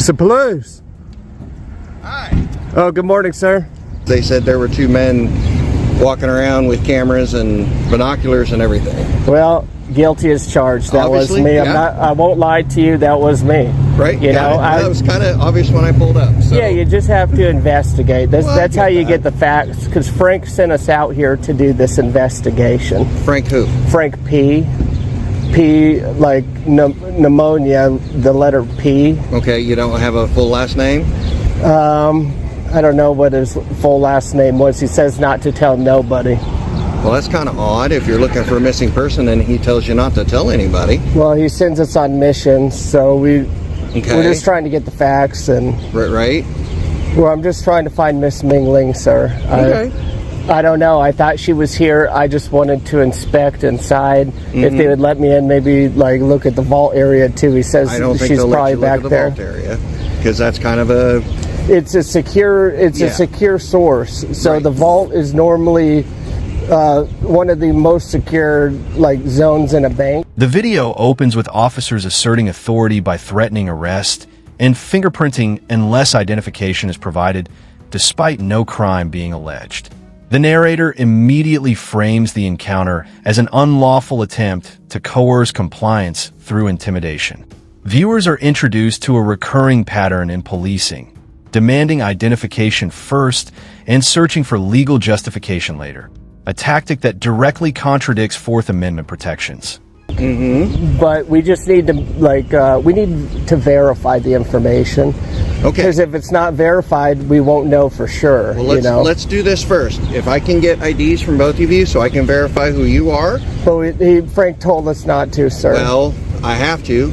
It's the police. Hi. Oh, good morning, sir. They said there were two men walking around with cameras and binoculars and everything. Well, guilty as charged. That Obviously, was me. yeah. I won't lie to you. That was me. Right? You know, that was kind of obvious when I pulled up. So. Yeah, you just have to investigate. That's how you get the facts. Because Frank sent us out here to do this investigation. Frank who? Frank P. P, like pneumonia, the letter P. Okay, you don't have a full last name? I don't know what his full last name was. He says not to tell nobody. Well, that's kind of odd if you're looking for a missing person and he tells you not to tell anybody. Well, he sends us on missions, so we're just trying to get the facts. And Right? well, I'm just trying to find Miss Mingling, sir. Okay. I don't know. I thought she was here. I just wanted to inspect inside. If they would let me in, maybe like look at the vault area too. He says I don't think she's they'll probably let you look back at the there. vault area because that's kind of a... It's a secure source. So Right. the vault is normally one of the most secure like zones in a bank. The video opens with officers asserting authority by threatening arrest and fingerprinting unless identification is provided, despite no crime being alleged. The narrator immediately frames the encounter as an unlawful attempt to coerce compliance through intimidation. Viewers are introduced to a recurring pattern in policing, demanding identification first and searching for legal justification later, a tactic that directly contradicts Fourth Amendment protections. But we just need to we need to verify the information. Okay. Because if it's not verified, we won't know for sure. Well, let's do this first. If I can get IDs from both of you so I can verify who you are. But Frank told us not to, sir. Well, I have to.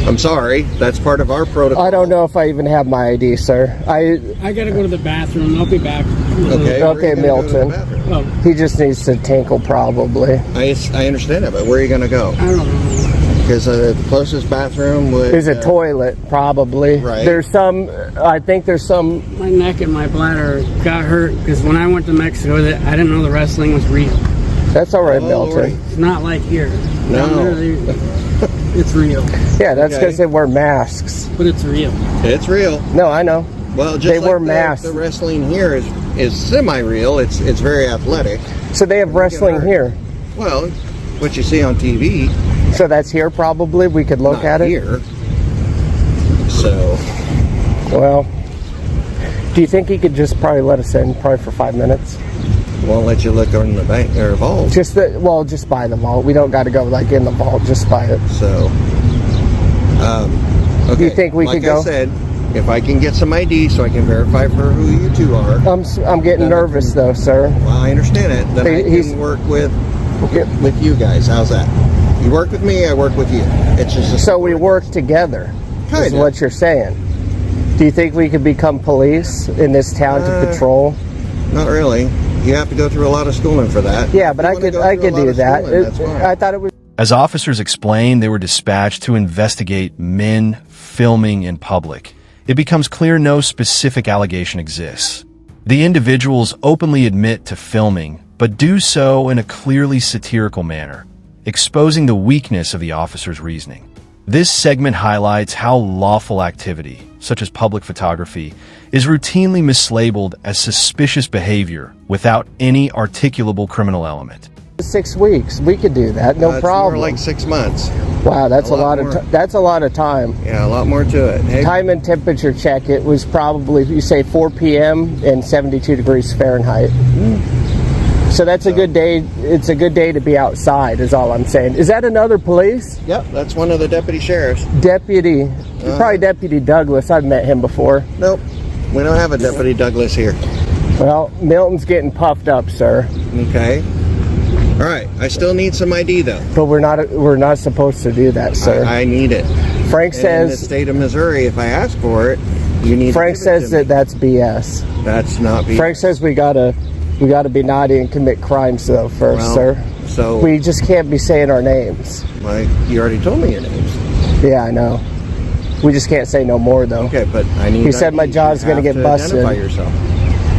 I'm sorry. That's part of our protocol. I don't know if I even have my ID, sir. I gotta go to the bathroom. I'll be back. Okay. Okay, Milton. Oh, He just needs to tinkle, probably. I understand that, but where are you going to go? I don't know. Because the closest bathroom would... There's a toilet, probably. Right. I think there's some... My neck and my bladder got hurt because when I went to Mexico, I didn't know the wrestling was real. That's all right, Oh, Milton. Lordy. It's not like here. No. Down there, it's real, Yeah, that's Okay. because they wear masks. but it's real. It's real. No, I know. Well, just They like wear masks. The wrestling here is semi-real. It's very athletic. So they have wrestling hurt. here. Well, what you see on TV, So that's here, probably. We could look not at it. here. So, Well, do you think he could just probably let us in, probably for 5 minutes? won't let you look on the bank or vault. Just by the vault. We don't got to go like in the vault. Just by it. So, okay. Do you think we like could go? I said, if I can get some ID so I can verify for who you two are. I'm getting nervous though, sir. Well, I understand it. Then I He's- can work with you guys. How's that? You work with me, I work with you. It's just So we work together. Is Kinda. what you're saying. Do you think we could become police in this town to patrol? not really. You have to go through a lot of schooling for that. Yeah, but If I you wanna could go I through a could lot do of that. schooling, that's fine. I thought it was. As officers explain, they were dispatched to investigate men filming in public. It becomes clear no specific allegation exists. The individuals openly admit to filming, but do so in a clearly satirical manner, exposing the weakness of the officer's reasoning. This segment highlights how lawful activity, such as public photography, is routinely mislabeled as suspicious behavior without any articulable criminal element. 6 weeks. We could do that. No It's problem. more like 6 months. Wow, that's a a lot lot more. of that's a lot of time. Yeah, a lot more to it. Hey, Time and temperature check. It was probably, you say 4 p.m. and 72 degrees Fahrenheit. So that's a good day. It's a good day to be outside, is all I'm saying. Is that another police? Yep, that's one of the deputy sheriffs. Deputy. Probably Deputy Douglas. I've met him before. Nope, we don't have a Deputy Douglas here. Well, Milton's getting puffed up, sir. Okay. All right, I still need some ID though. But we're not supposed to do that, sir. I need it. Frank And in the says state of Missouri, if I ask for it, you need Frank to give it says to me. that that's BS. That's not BS. Frank says we gotta be naughty and commit crimes though first, Well, sir. So, We just can't be saying our names. like, you already told me your names. Yeah, I know. We just can't say no more though. Okay, but I need He said my IDs. jaw's You gonna have get to busted. Identify yourself.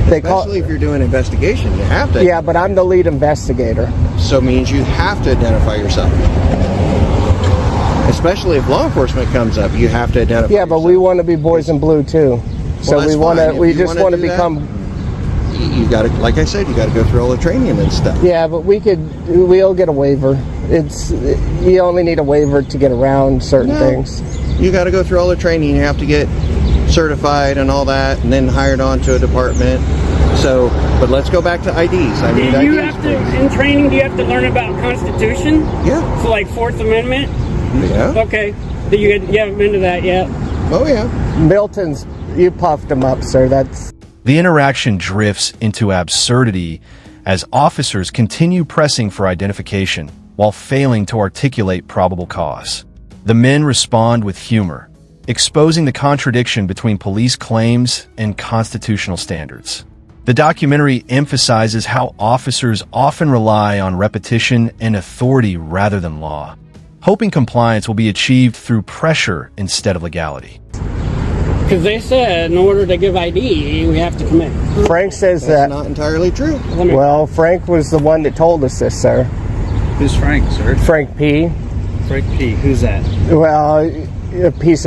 They call- Especially if you're doing investigation, you have to. Yeah, but I'm the lead investigator. So means you have to identify yourself. Especially if law enforcement comes up, you have to identify. Yeah, but we yourself. want to be boys in blue too. So Well, that's we want fine. to. If We you just wanna want to do that, become. You got to, like I said, you got to go through all the training and stuff. Yeah, but we'll get a waiver. You only need a waiver to get around certain No. things. You got to go through all the training. You have to get certified and all that, and then hired on to a department. So, but let's go back to IDs. I Do need you IDs. have to, in training, do you have to learn about Constitution? Yeah. So like Fourth Amendment? Yeah. Okay. You haven't been to that yet? Oh yeah. Milton's, you puffed him up, sir. That's. The interaction drifts into absurdity as officers continue pressing for identification while failing to articulate probable cause. The men respond with humor, exposing the contradiction between police claims and constitutional standards. The documentary emphasizes how officers often rely on repetition and authority rather than law, hoping compliance will be achieved through pressure instead of legality. Because they said in order to give ID, we have to commit. Frank says That's that. not entirely true. Well, Frank was the one that told us this, sir. Who's Frank, sir? Frank P. Frank P. Who's that? Well, a piece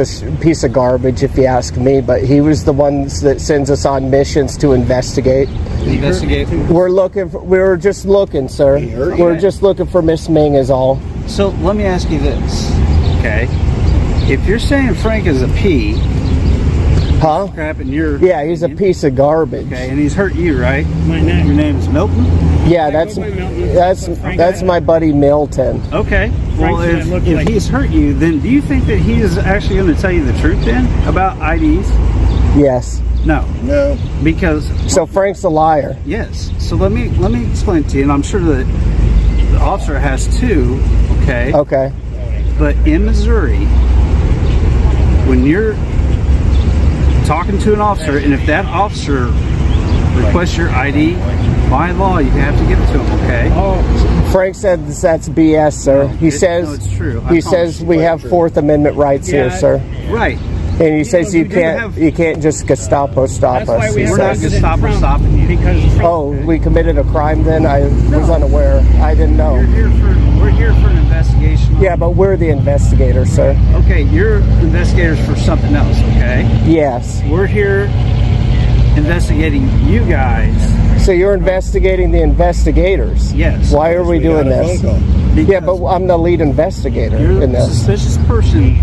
of garbage, if you ask me. But he was the one that sends us on missions to investigate. Investigate. We're just looking, sir. We're just looking for Miss Ming, is all. So let me ask you this, okay? If you're saying Frank is a P, Huh? crap, and you're Yeah, he's a piece of garbage. okay, and he's hurt you, right? My neck. Your name is Milton. Yeah, that's my buddy Milton. Okay. Well, Frank said it looked if like- he's hurt you, then do you think that he is actually going to tell you the truth then about IDs? Yes. No, No. because So Frank's a liar. yes. So let me explain to you, and I'm sure that the officer has too. Okay. Okay. But in Missouri, when you're talking to an officer, and if that officer requests your ID, by law, you have to give it to him, okay? Frank said that's BS, sir. He No, says it's true. I he promise says you. we have Fourth Amendment rights here, Yeah. sir. Right. And he says you you do can't have- you can't just Gestapo stop That's us. why we he have We're not says. gonna stop or stopping you. Because Trump, Oh, we committed a crime then? I was unaware. I didn't know. We're here for an investigation. Yeah, but we're the investigators, sir. Okay, you're investigators for something else, okay? Yes. We're here investigating you guys. So you're investigating the investigators? Yes. Why are we doing got a this? phone call. Yeah, but I'm the lead investigator You're in a this. suspicious person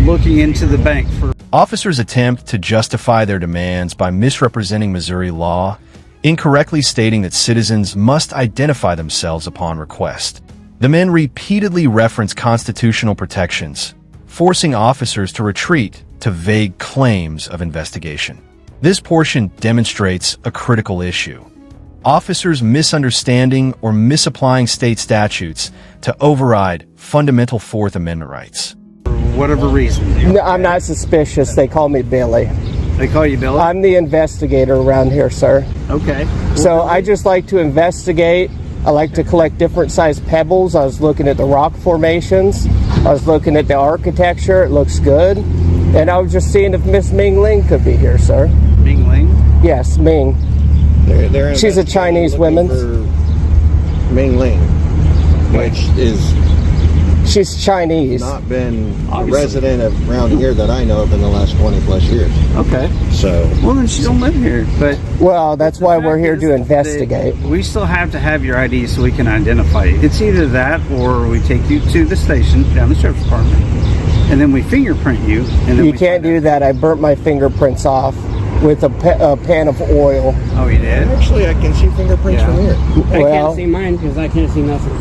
looking into the bank for Officers attempt to justify their demands by misrepresenting Missouri law, incorrectly stating that citizens must identify themselves upon request. The men repeatedly reference constitutional protections, forcing officers to retreat to vague claims of investigation. This portion demonstrates a critical issue: officers misunderstanding or misapplying state statutes to override fundamental Fourth Amendment rights. whatever reason. No, I'm not suspicious. They call me Billy. They call you Billy? I'm the investigator around here, sir. Okay. So I just like to investigate. I like to collect different sized pebbles. I was looking at the rock formations. I was looking at the architecture. It looks good. And I was just seeing if Miss Ming Ling could be here, sir. Ming Ling? Yes, Ming. They're She's a Chinese looking woman. for Ming Ling, which is She's Chinese. not been a Obviously. resident of around here that I know of in the last 20 plus years. Okay. So Well, then she don't live here. But Well, that's why the we're fact here is to that investigate. we still have to have your ID so we can identify you. It's either that or we take you to the station down the sheriff's department, and then we fingerprint you. And then You we can't find do out- that. I burnt my fingerprints off with a pan of oil. Oh, you did? actually, I can see fingerprints Yeah. from here. I Well, can't see mine because I can't see nothing.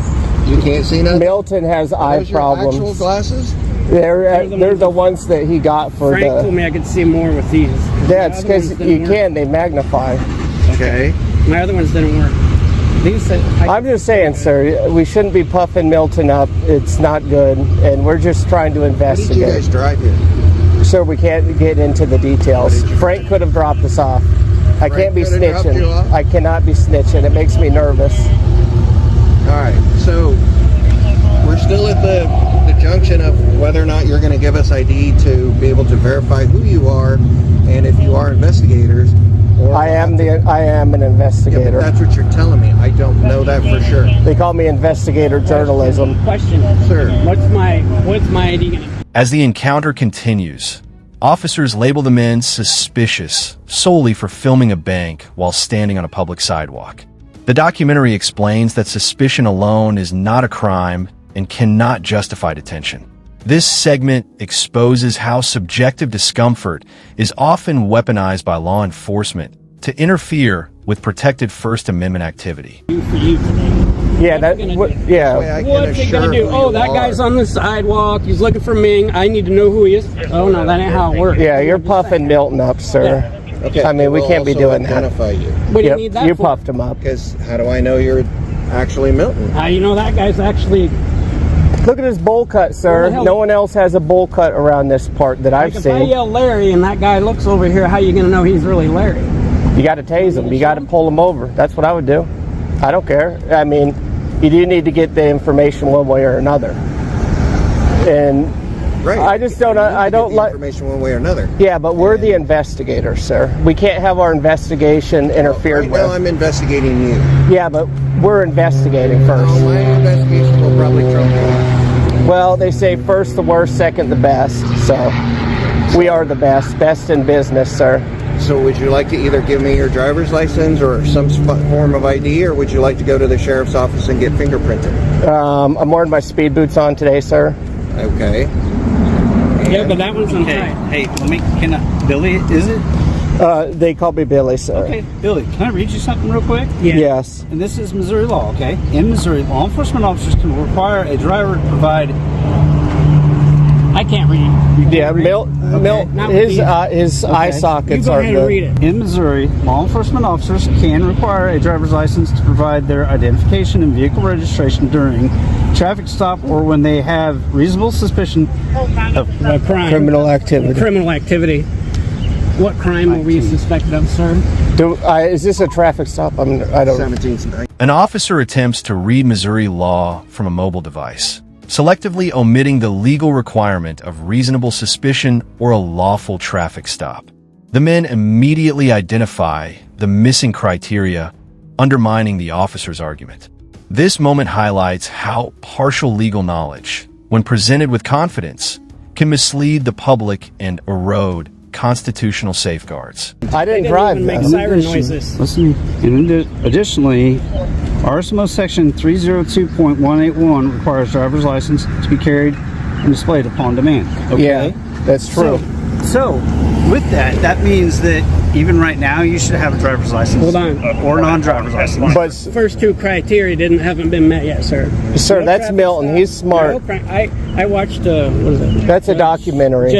You can't see nothing. Milton has eye Those your actual problems. glasses? They're the ones that he got for Frank told the. me I could see more with these. That's The other because ones didn't you work. can. They magnify. Okay. My other ones didn't work. These said, I'm just saying, sir. We shouldn't be puffing Milton up. It's not good, and we're just trying to How did you investigate. guys drive here? Sir, we can't get into the details. Frank could have dropped us off. I can't be could have dropped you snitching. off? I cannot be snitching. It makes me nervous. All right. So we're still at the junction of whether or not you're going to give us ID to be able to verify who you are and if you are investigators. Or I am an Yeah, but investigator. that's what you're telling me. I don't know that for sure. They call me investigator journalism. Question. Sir. What's my ID gonna? As the encounter continues, officers label the men suspicious solely for filming a bank while standing on a public sidewalk. The documentary explains that suspicion alone is not a crime and cannot justify detention. This segment exposes how subjective discomfort is often weaponized by law enforcement to interfere with protected First Amendment activity. Do for you today. Yeah, that. gonna What, do? yeah. I can What's he gonna assure do? who Oh, you that are. guy's on the sidewalk. He's looking for Ming. I need to know who he is. Oh no, that ain't how it works. Yeah, you're puffing Milton up, sir. Okay. I mean, we we'll can't be also doing that. identify you. What do you Yep, need that you for? puffed him up. Because how do I know you're actually Milton? How you know that guy's actually? Look at his bowl cut, Where sir. the hell- No one else has a bowl cut around this part that I've Like if I seen. yell Larry and that guy looks over here, how you gonna know he's really Larry? You got to tase him. You got to pull him over. That's what I would do. I don't care. I mean, you do need to get the information one way or another. And Right. I just don't. You need to I get don't the like. information one way or another. Yeah, but we're the investigators, sir. We can't have our investigation interfered Right with. now, I'm investigating you. Yeah, but we're investigating first. Oh, my investigation will probably trump yours. Well, they say first the worst, second the best. So we are the best in business, sir. So would you like to either give me your driver's license or some form of ID, or would you like to go to the sheriff's office and get fingerprinted? I'm wearing my speed boots on today, sir. Okay. Yeah, but that one's on Okay, high. hey, can I, Billy, is it? They call me Billy, sir. Okay, Billy, can I read you something real quick? Yeah. Yes. And this is Missouri law, okay? In Missouri, law enforcement officers can require a driver to provide. I can't read. Yeah, Milt, Not his with his eye sockets You go are ahead and read good. it. In Missouri, law enforcement officers can require a driver's license to provide their identification and vehicle registration during traffic stop or when they have reasonable suspicion of A crime. Criminal activity. Criminal activity. What crime were we suspected of, sir? Is this a traffic stop? I don't. 17th. An officer attempts to read Missouri law from a mobile device, selectively omitting the legal requirement of reasonable suspicion or a lawful traffic stop. The men immediately identify the missing criteria, undermining the officer's argument. This moment highlights how partial legal knowledge, when presented with confidence, can mislead the public and erode constitutional safeguards. I didn't They didn't drive even make this. siren noises. Listen, and additionally, RSMO section 302.181 requires driver's license to be carried and displayed upon demand. Okay? Yeah, that's true. So, with that, that means that even right now, you should have a driver's license. Hold on. Or non-driver's license. But First two criteria haven't been met yet, sir. sir, No that's traffic Milton. stop, He's smart. no crime. I watched what is it? That's a documentary.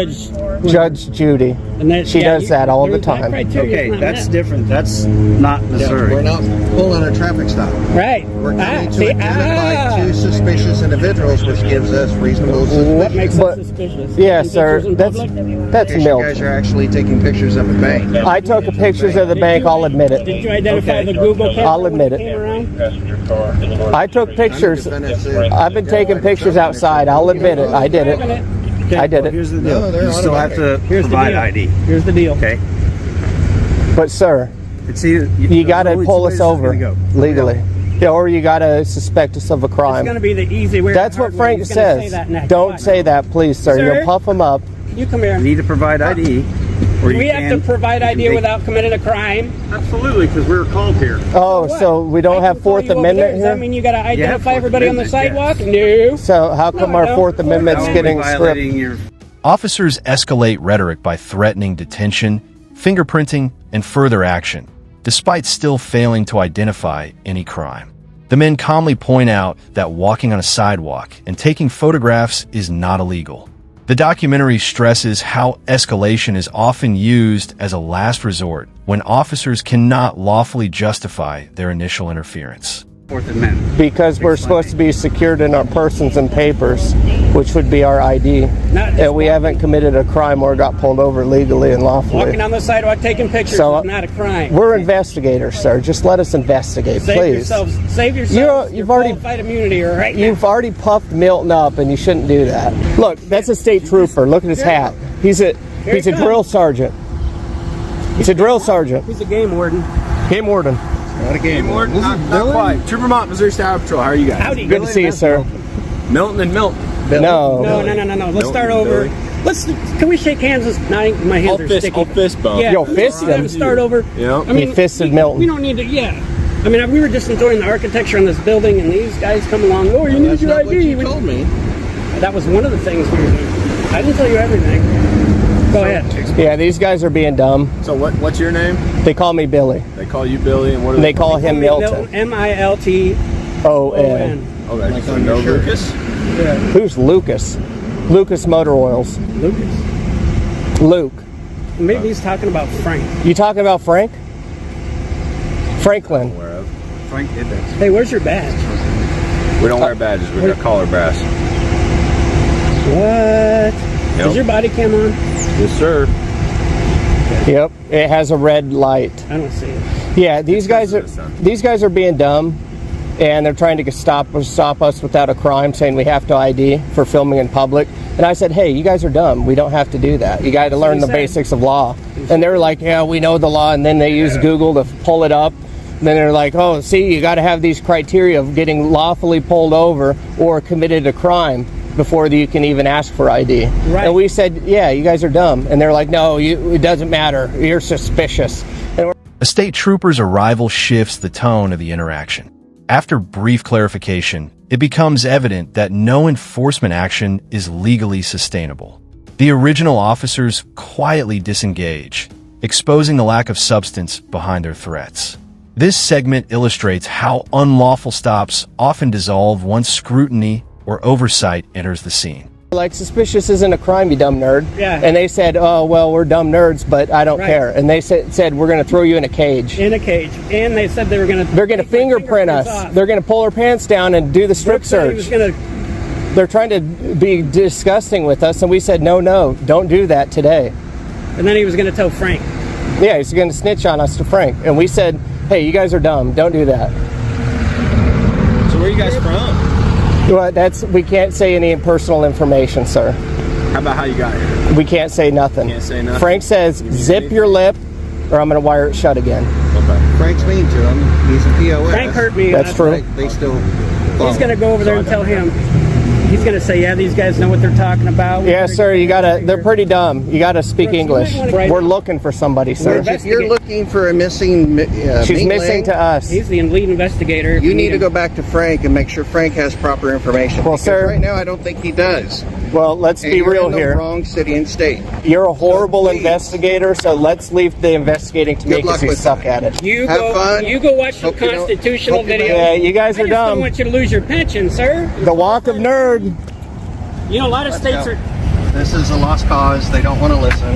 Judge Judy. And that, She does that all the there's that time. criteria Okay, not that's met. different. That's not Missouri. We're not pulling a traffic stop. Right. We're coming to see, identify two suspicious individuals, which gives us reasonable What suspicion. makes But- us suspicious? Yeah, Taking sir. pictures in That's public? In that's case you guys Milton. are actually taking pictures of a bank. I took pictures of the bank. I'll admit it. Did you identify Okay. the Google camera? I'll admit when it. came around? I took pictures. I've been taking pictures outside. I'll admit it. I did it. Okay, I did it. Here's the No, deal. they're You still have to Here's the provide deal. ID. Here's the deal. Okay? But sir, It's either, you got to only pull two us ways over it's gonna go. legally. Yeah, or you got to suspect us of a It's crime. going to be the easy way. or That's the what hard way. Frank He's gonna say says. that next. Don't Watch. say that, please, sir. Sir? You'll puff him up. You come here. You need to provide ID. Or We you have can- to provide you can ID make- without committing a crime. Absolutely, because we were called here. Oh, What? so we don't I have can pull Fourth you over Amendment there. Does that here? mean you got to identify Fourth everybody on the Amendment, sidewalk? No. So how come No, our no. Fourth Amendment's That would be getting violating stripped? your Officers escalate rhetoric by threatening detention, fingerprinting, and further action, despite still failing to identify any crime. The men calmly point out that walking on a sidewalk and taking photographs is not illegal. The documentary stresses how escalation is often used as a last resort when officers cannot lawfully justify their initial interference. Fourth Amendment. Because we're supposed to be secured in our persons and papers, which would be our ID. Not just And we haven't committed a crime or got pulled over legally and Walking lawfully. on the sidewalk taking pictures So, is not a crime. We're investigators, sir. Just let us investigate, Save please. yourselves. Save yourselves. You've your already- qualified immunity right now. You've already puffed Milton up, and you shouldn't do that. Look, that's a state trooper. Look at his hat. He's a he drill comes. sergeant. It's a drill sergeant. He's a game warden. Game warden. Not a game warden. Not quite. Trooper Mont, Missouri State Highway Patrol. How are you guys? Howdy. Good to see you, sir. Milton and Milton. No. No. Let's start over. Can we shake hands? My hands are sticky. I'll fist bump. Yeah. Yo, fist him. Start over. Yeah. I mean, He fisted we, Milton. We don't need to. Yeah. I mean, we were just enjoying the architecture on this building, and these guys come along. Oh, you need That's your not what ID. you told me. That was one of the things we were doing. I didn't tell you everything. Go ahead. Yeah, these guys are being dumb. So what's your name? They call me Billy. They call you Billy, and what are They call him Milton. Milton. O-N. Okay, Like so on no your shirt. Lucas? Who's Lucas? Lucas Motor Oils. Lucas. Luke. Maybe he's talking about Frank. You talking about Frank? Franklin. Aware of. Frank did that. Hey, where's your badge? We don't wear badges. We got collar brass. What? Yep. Is your body cam on? Yes, sir. Yep. It has a red light. I don't see it. Yeah, these guys are being dumb, and they're trying to stop us without a crime, saying we have to ID for filming in public. And I said, hey, you guys are dumb. We don't have to do that. You got to learn the basics of law. And they were like, yeah, we know the law. And then they use Google to pull it up. And then they're like, oh, see, you got to have these criteria of getting lawfully pulled over or committed a crime before you can even ask for ID. Right. And we said, yeah, you guys are dumb. And they're like, no, it doesn't matter. You're suspicious. And A state trooper's arrival shifts the tone of the interaction. After brief clarification, it becomes evident that no enforcement action is legally sustainable. The original officers quietly disengage, exposing the lack of substance behind their threats. This segment illustrates how unlawful stops often dissolve once scrutiny or oversight enters the scene. like, suspicious isn't a crime, you dumb nerd. Yeah. And they said, oh, well, we're dumb nerds, but I don't Right. care. And they said we're going to throw you in a cage. In a cage. And they said they were going to... They're going to fingerprint us. off. They're going to pull our pants down and do the strip Brooke said he was search. gonna, They're trying to be disgusting with us, and we said, no, don't do that today. and then he was going to tell Frank. Yeah, he's going to snitch on us to Frank. And we said, hey, you guys are dumb. Don't do that. So where are you guys from? Well, we can't say any personal information, sir. How about how you got here? We can't say nothing. Can't say nothing? Frank says, need zip anything? your lip, or I'm going to wire it shut again. Okay. Frank's mean to him. He's a POS. Frank hurt me. That's true. They still. He's going to go over there and tell him. He's going to say, yeah, these guys know what they're talking about. Yeah, sir, they're pretty dumb. You gotta speak Brooks, you English. might wanna- We're looking for somebody, sir. If you're looking for a missing, She's Ming missing Lang, to us. He's the lead investigator. You need to go back to Frank and make sure Frank has proper information. Well, Because sir- right now I don't think he does. Well, let's And be you're real in the here. wrong city and state. You're a horrible please. investigator, so let's leave the investigating to me Good luck because you with suck that. at it. You Have go. fun. You go watch some Hope you don't- constitutional hope you don't- videos. Yeah, you guys I are just don't dumb. want you to lose your pension, sir. The walk of nerd. You know, a lot of states are. This is a lost cause. They don't want to listen.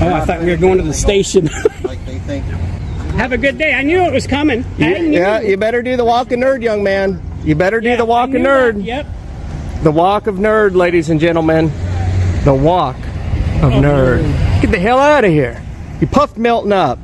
Oh, I thought we were going to the station. Like they think. Have a good day. I knew it was coming. I knew. Yeah, you better do the walk of nerd, young man. You better do Yeah, the walk I of knew nerd. that. Yep. The walk of nerd, ladies and gentlemen. The walk of nerd. Get the hell out of here. You puffed Milton up.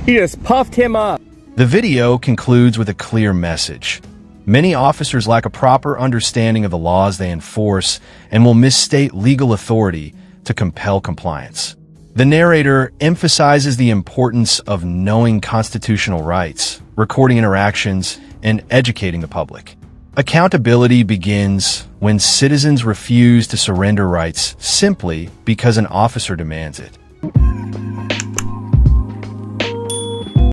You just puffed him up. The video concludes with a clear message. Many officers lack a proper understanding of the laws they enforce and will misstate legal authority to compel compliance. The narrator emphasizes the importance of knowing constitutional rights, recording interactions, and educating the public. Accountability begins when citizens refuse to surrender rights simply because an officer demands it.